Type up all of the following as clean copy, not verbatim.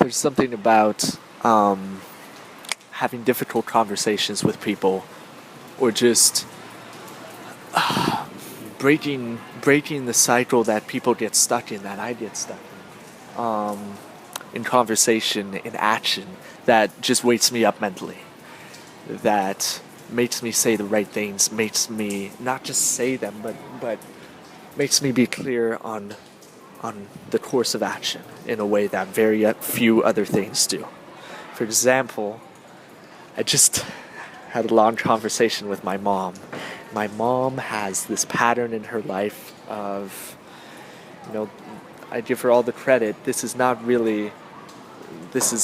There's something about having difficult conversations with people, or just breaking the cycle that people get stuck in, that I get stuck in conversation, in action, that just wakes me up mentally, that makes me say the right things, makes me not just say them, but makes me be clear on the course of action in a way that very few other things do. For example, I just had a long conversation with my mom. My mom has this pattern in her life of, I give her all the credit. This is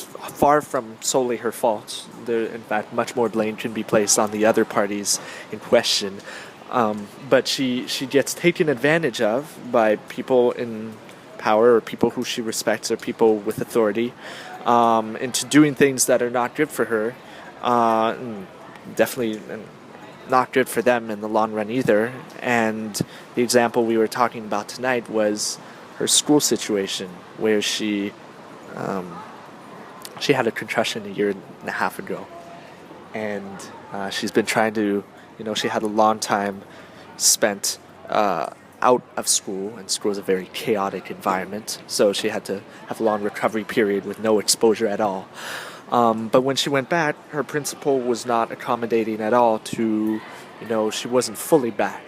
far from solely her fault. In fact, much more blame can be placed on the other parties in question. But she gets taken advantage of by people in power, or people who she respects, or people with authority, into doing things that are not good for her. Definitely not good for them in the long run either. And the example we were talking about tonight was her school situation, where she had a concussion a year and a half ago, and she's been trying to, she had a long time spent out of school, and school is a very chaotic environment, so she had to have a long recovery period with no exposure at all. But when she went back, her principal was not accommodating at all to, she wasn't fully back.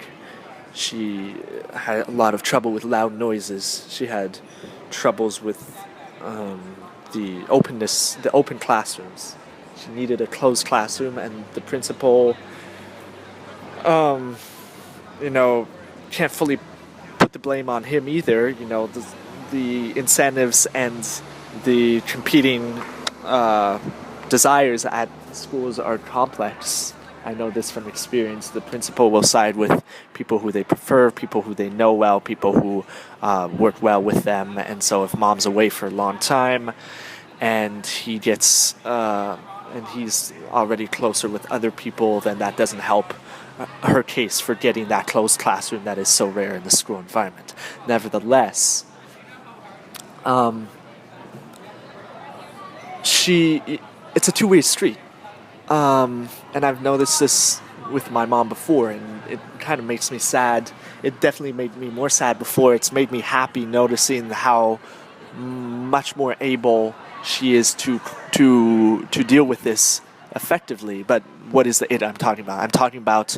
She had a lot of trouble with loud noises. She had troubles with the open classrooms. She needed a closed classroom, and the principal, can't fully put the blame on him either. The incentives and the competing desires at schools are complex. I know this from experience. The principal will side with people who they prefer, people who they know well, people who work well with them. And so if mom's away for a long time and he gets and he's already closer with other people, then that doesn't help her case for getting that closed classroom that is so rare in the school environment. Nevertheless, it's a two-way street. And I've noticed this with my mom before, and it kind of makes me sad. It definitely made me more sad before. It's made me happy noticing how much more able she is to deal with this effectively. But what is the it I'm talking about? I'm talking about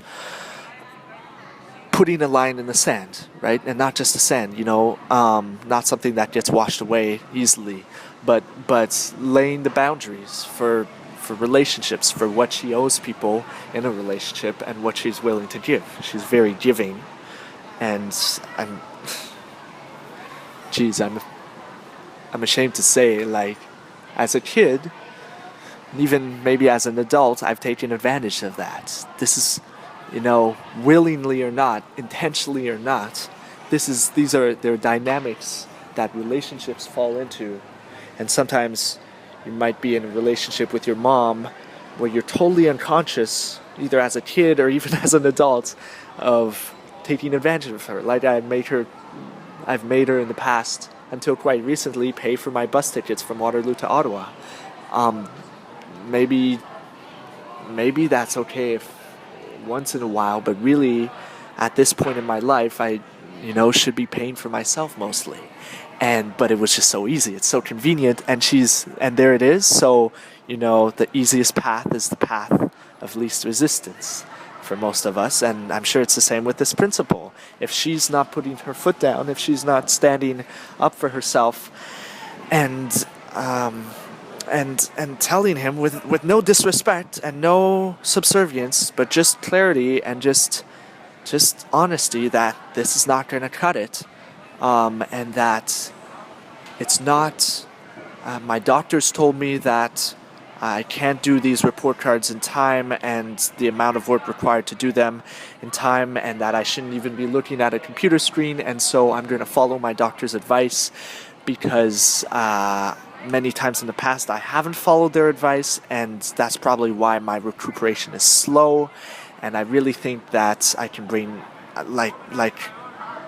putting a line in the sand, right? And not just the sand, not something that gets washed away easily, but laying the boundaries for relationships, for what she owes people in a relationship and what she's willing to give. She's very giving, and I'm ashamed to say, like, as a kid, even maybe as an adult, I've taken advantage of that. This is, willingly or not, intentionally or not, there are dynamics that relationships fall into. And sometimes you might be in a relationship with your mom where you're totally unconscious, either as a kid or even as an adult, of taking advantage of her. Like I've made her in the past, until quite recently, pay for my bus tickets from Waterloo to Ottawa. Maybe that's okay if once in a while, but really at this point in my life, I should be paying for myself mostly. But it was just so easy. It's so convenient, and there it is. So, the easiest path is the path of least resistance for most of us. And I'm sure it's the same with this principal. If she's not putting her foot down, if she's not standing up for herself and telling him with no disrespect and no subservience, but just clarity and just honesty that this is not going to cut it. And that it's not, my doctors told me that I can't do these report cards in time and the amount of work required to do them in time, and that I shouldn't even be looking at a computer screen, and so I'm going to follow my doctor's advice because many times in the past I haven't followed their advice, and that's probably why my recuperation is slow. And I really think that I can bring, like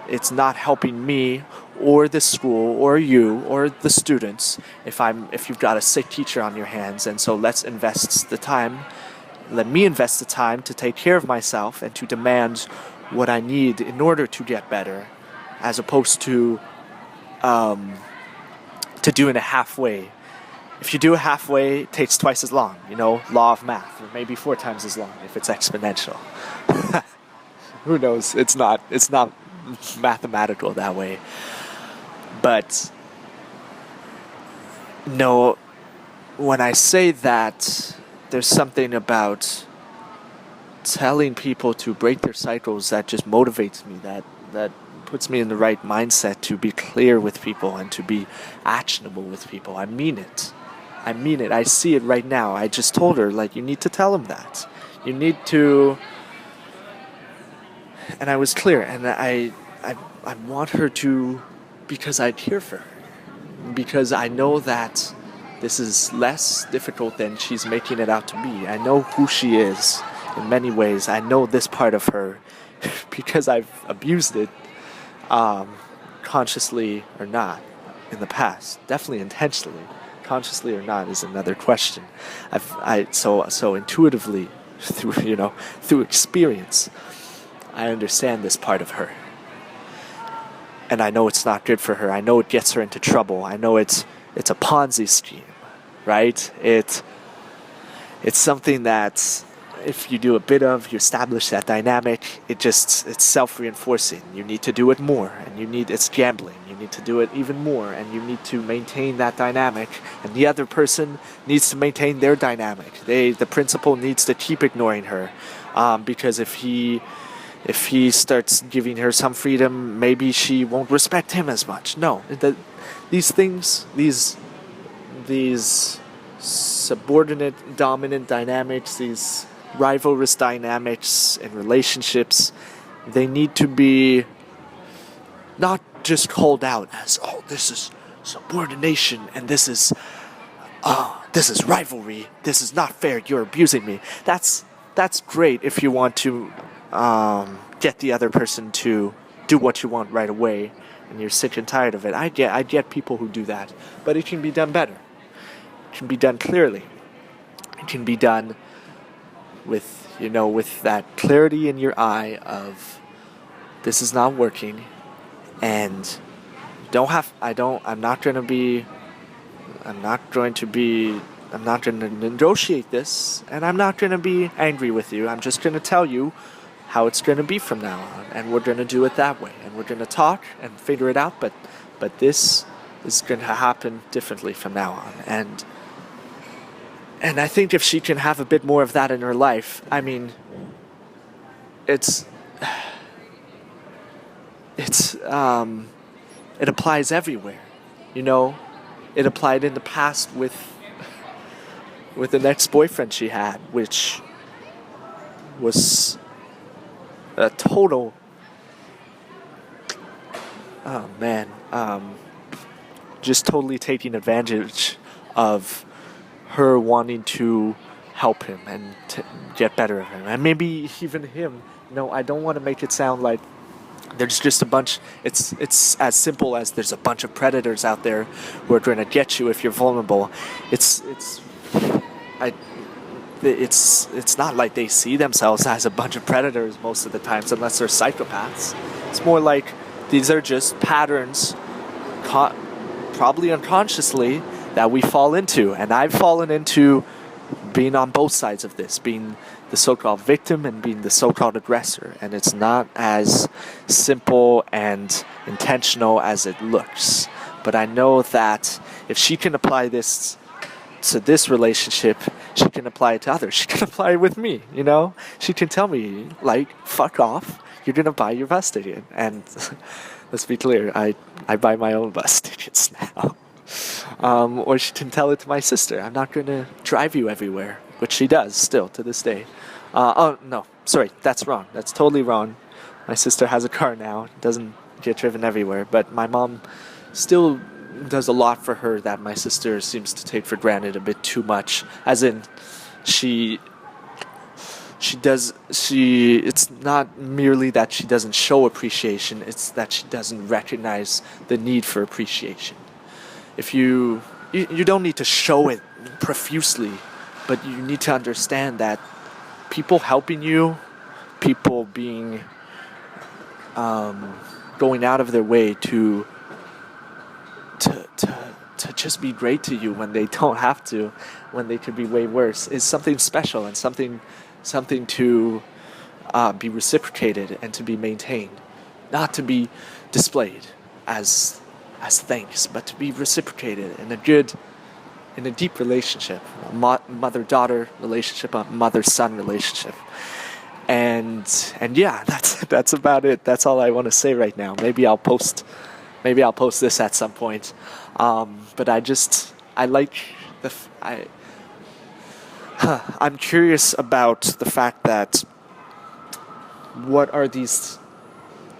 it's not helping me or the school or you or the students if you've got a sick teacher on your hands. And so let me invest the time to take care of myself and to demand what I need in order to get better, as opposed to doing it halfway. If you do it halfway, it takes twice as long, law of math, or maybe 4 times as long if it's exponential. Who knows? It's not mathematical that way. But no, when I say that, there's something about telling people to break their cycles that just motivates me, that puts me in the right mindset to be clear with people and to be actionable with people. I mean it. I see it right now. I just told her, you need to tell them that. You need to... And I was clear, and I want her to, because I care for her. Because I know that this is less difficult than she's making it out to be. I know who she is in many ways. I know this part of her because I've abused it, consciously or not, in the past. Definitely intentionally. Consciously or not is another question. So intuitively, through experience, I understand this part of her. And I know it's not good for her. I know it gets her into trouble. I know it's a Ponzi scheme, right? It's something that if you do a bit of, you establish that dynamic, it's self-reinforcing. You need to do it more, and it's gambling. You need to do it even more, and you need to maintain that dynamic, and the other person needs to maintain their dynamic. The principal needs to keep ignoring her, because if he starts giving her some freedom, maybe she won't respect him as much. No, these things, these subordinate, dominant dynamics, these rivalrous dynamics in relationships, they need to be not just called out as, this is subordination, and this is rivalry, this is not fair, you're abusing me. That's great if you want to get the other person to do what you want right away, and you're sick and tired of it. I get people who do that, but it can be done better. It can be done clearly. It can be done with that clarity in your eye of, this is not working, and I'm not going to negotiate this, and I'm not going to be angry with you. I'm just going to tell you how it's going to be from now on, and we're going to do it that way, and we're going to talk and figure it out, but this is going to happen differently from now on. And I think if she can have a bit more of that in her life, I mean, it applies everywhere, It applied in the past with an ex-boyfriend she had, which was a total, just totally taking advantage of her wanting to help him and to get better of him, and maybe even him. I don't want to make it sound like there's just a bunch. It's as simple as there's a bunch of predators out there who are going to get you if you're vulnerable. It's not like they see themselves as a bunch of predators most of the times, unless they're psychopaths. It's more like these are just patterns, probably unconsciously, that we fall into. And I've fallen into being on both sides of this, being the so-called victim and being the so-called aggressor. And it's not as simple and intentional as it looks. But I know that if she can apply this to this relationship, she can apply it to others. She can apply it with me, She can tell me, fuck off, you're going to buy your bus ticket. And let's be clear, I buy my own bus tickets now. Or she can tell it to my sister, I'm not going to drive you everywhere, which she does still to this day. No, sorry, that's wrong. That's totally wrong. My sister has a car now, doesn't get driven everywhere, but my mom still does a lot for her that my sister seems to take for granted a bit too much, as in she It's not merely that she doesn't show appreciation, it's that she doesn't recognize the need for appreciation. If you don't need to show it profusely, but you need to understand that people helping you, people being going out of their way to just be great to you when they don't have to, when they could be way worse, is something special and something to be reciprocated and to be maintained, not to be displayed as thanks, but to be reciprocated in a deep relationship, a mother-daughter relationship, a mother-son relationship. And yeah, that's about it. That's all I want to say right now. Maybe I'll post this at some point. But I'm curious about the fact that what are these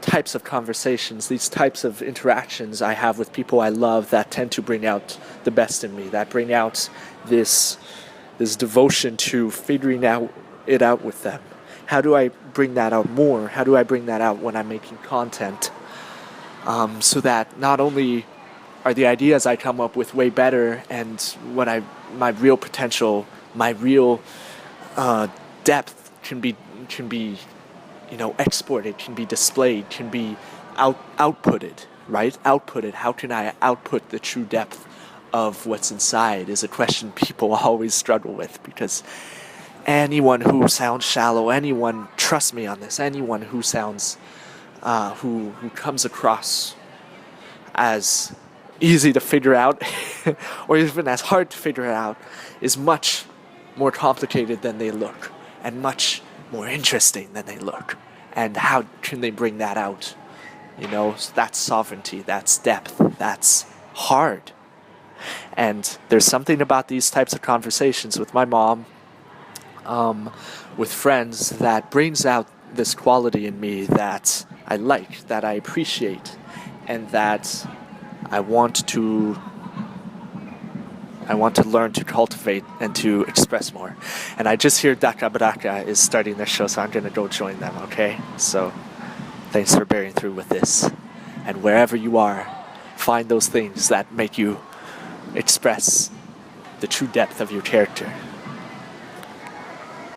types of conversations, these types of interactions I have with people I love that tend to bring out the best in me, that bring out this devotion to figuring it out with them. How do I bring that out more? How do I bring that out when I'm making content? So that not only are the ideas I come up with way better, and my real potential, my real depth can be exported, can be displayed, can be outputted, right? Outputted. How can I output the true depth of what's inside is a question people always struggle with, because anyone who sounds shallow, anyone, trust me on this, anyone who sounds, who comes across as easy to figure out or even as hard to figure out is much more complicated than they look and much more interesting than they look. And how can they bring that out? That's sovereignty, that's depth, that's hard. And there's something about these types of conversations with my mom, with friends, that brings out this quality in me that I like, that I appreciate, and that I want to learn to cultivate and to express more. And I just hear Daka Baraka is starting their show, so I'm going to go join them, okay? So thanks for bearing through with this. And wherever you are, find those things that make you express the true depth of your character.